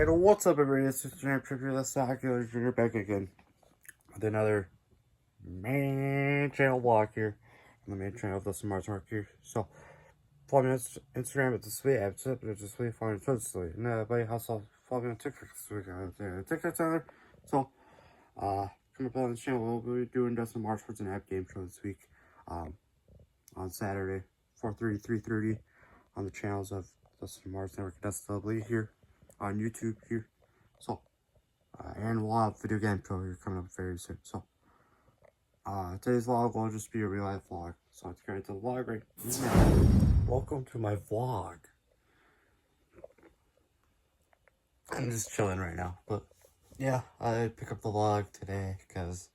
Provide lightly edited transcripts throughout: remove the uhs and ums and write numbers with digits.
Alright, what's up everybody, it's Junior Trivia, the Circular Junior back again with another main channel vlog here on the main channel of the Smart Mark here. So, follow me on Instagram at this week, it's this week, follow me on Twitter this week, and everybody also follow me on TikTok this week, TikTok's on there. So, come up on the channel, we'll be doing Dustin March for an app game show this week, on Saturday, 4:30, 3:30, on the channels of Dustin March Network and SW here on YouTube here. So and we'll have video game show here coming up very soon. So today's vlog will just be a real life vlog. So let's get into the vlog right now. Welcome to my vlog. I'm just chilling right now, but yeah, I pick up the vlog today because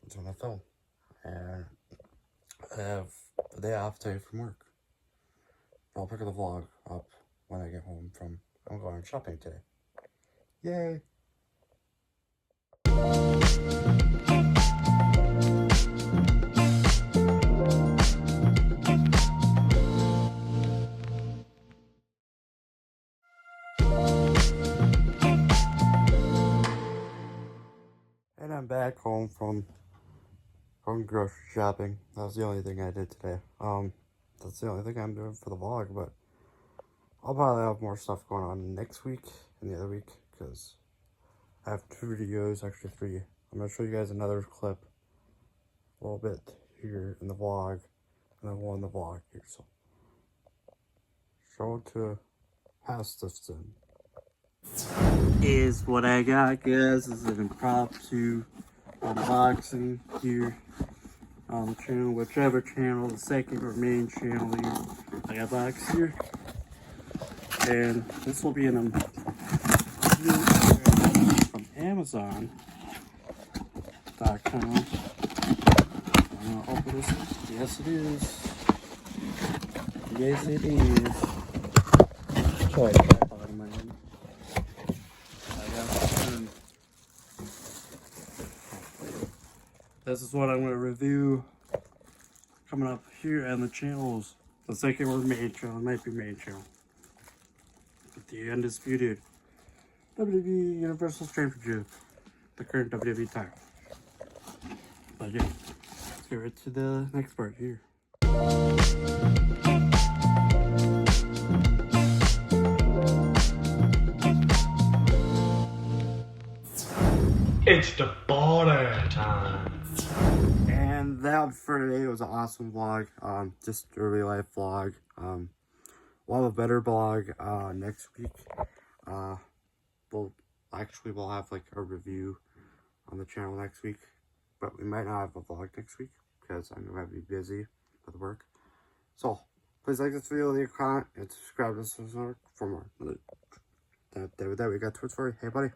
it's on my phone and I have the day off today from work. I'll pick up the vlog up when I get home from, I'm going shopping today. Yay! And I'm back home from grocery shopping. That was the only thing I did today. That's the only thing I'm doing for the vlog, but I'll probably have more stuff going on next week and the other week because I have 2 videos, actually 3. I'm going to show you guys another clip a little bit here in the vlog and then one in the vlog here. So, show to pass this in. Is what I got, guys. This is an impromptu unboxing here on the channel, whichever channel, the second or main channel here. I got box here. And this will be an from Amazon.com. I'm gonna open this. Yes, it is. Yes, it is. Try to trap out of my head. I got some. This is what I'm going to review coming up here on the channels. The second or main channel. It might be main channel. The undisputed WWE Universal Championship, the current WWE title. But yeah, let's get right to the next part here. It's the Budday time. And that for today was an awesome vlog. Just a real life vlog. We'll have a better vlog next week. We'll have like a review on the channel next week, but we might not have a vlog next week because I'm gonna be busy with work. So please like this video, leave a comment, and subscribe to this for more. That we got towards for you. Hey buddy.